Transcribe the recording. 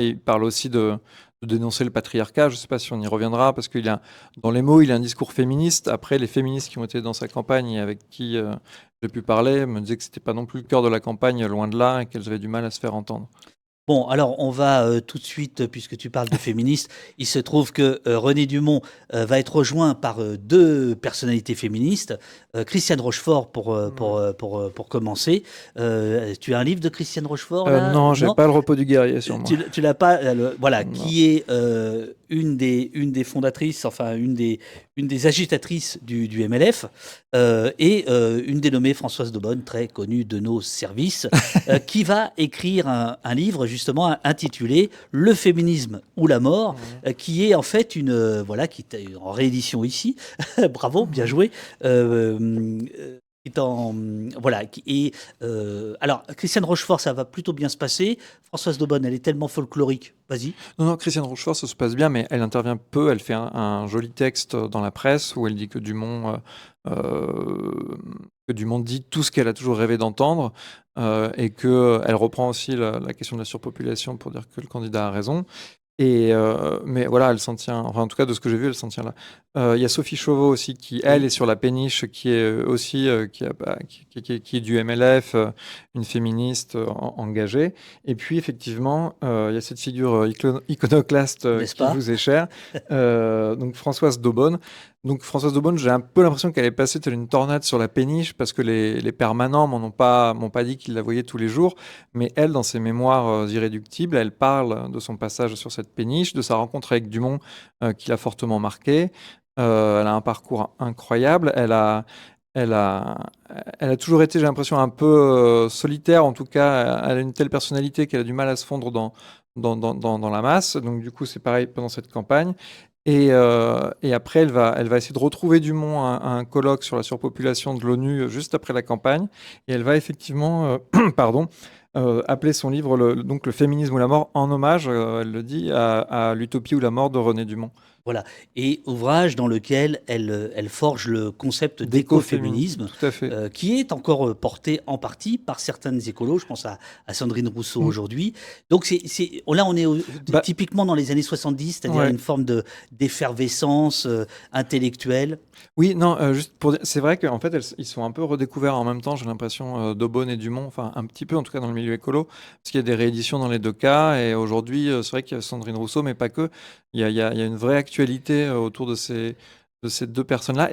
Et il parle aussi de dénoncer le patriarcat. Je ne sais pas si on y reviendra, parce qu'il a, dans les mots, il a un discours féministe. Après, les féministes qui ont été dans sa campagne et avec qui j'ai pu parler me disaient que c'était pas non plus le cœur de la campagne, loin de là, et qu'elles avaient du mal à se faire entendre. Bon, alors on va tout de suite, puisque tu parles de féministes, il se trouve que René Dumont va être rejoint par deux personnalités féministes. Christiane Rochefort pour commencer. Tu as un livre de Christiane Rochefort là? Non, j'ai Non? pas le repos du guerrier sur moi. Tu l'as pas, voilà, Non. qui est une des fondatrices, enfin une des agitatrices du MLF, et une dénommée Françoise Daubonne, très connue de nos services, qui va écrire un livre justement intitulé Le féminisme ou la mort, Mhm. qui est en fait voilà, qui est en réédition ici. Bravo, bien Mhm. joué. Qui est en, voilà, alors Christiane Rochefort, ça va plutôt bien se passer. Françoise Daubonne, elle est tellement folklorique. Vas-y. Non, non, Christiane Rochefort, ça se passe bien, mais elle intervient peu. Elle fait un joli texte dans la presse où elle dit que Dumont dit tout ce qu'elle a toujours rêvé d'entendre, et qu'elle reprend aussi la question de la surpopulation pour dire que le candidat a raison. Mais voilà, elle s'en tient, enfin en tout cas de ce que j'ai vu, elle s'en tient là. Il y a Sophie Chauveau aussi qui, elle, Oui. est sur la péniche, qui est aussi qui est du MLF, une féministe engagée. Et puis effectivement, il y a cette figure iconoclaste N'est-ce qui pas? vous est chère, donc Françoise Daubonne. Donc Françoise Daubonne, j'ai un peu l'impression qu'elle est passée telle une tornade sur la péniche, parce que les permanents m'ont pas dit qu'ils la voyaient tous les jours. Mais elle, dans ses mémoires irréductibles, elle parle de son passage sur cette péniche, de sa rencontre avec Dumont, qui l'a fortement marquée. Elle a un parcours incroyable. Elle a, elle a toujours été, j'ai l'impression, un peu solitaire. En tout cas, elle a une telle personnalité qu'elle a du mal à se fondre dans la masse. Donc, du coup, c'est pareil pendant cette campagne. Et après, elle va essayer de retrouver Dumont à un colloque sur la surpopulation de l'ONU juste après la campagne. Et elle va effectivement, pardon, appeler son livre donc le féminisme ou la mort, en hommage, elle le dit, à l'utopie ou la mort de René Dumont. Voilà. Et ouvrage dans lequel elle forge le concept D'écoféminisme, d'écoféminisme, tout à fait. qui est encore porté en partie par certaines écolos. Je pense à Sandrine Rousseau Mm. aujourd'hui. Donc là, on est Bah, typiquement dans les années 70, c'est-à-dire ouais. une forme d'effervescence intellectuelle. Oui, non, juste pour dire, c'est vrai qu'en fait, ils sont un peu redécouverts en même temps, j'ai l'impression, d'Aubonne et Dumont, enfin un petit peu en tout cas dans le milieu écolo, parce qu'il y a des rééditions dans les deux cas, et aujourd'hui, c'est vrai qu'il y a Sandrine Rousseau, mais pas que. Il y a une vraie actualité autour de ces deux personnes-là.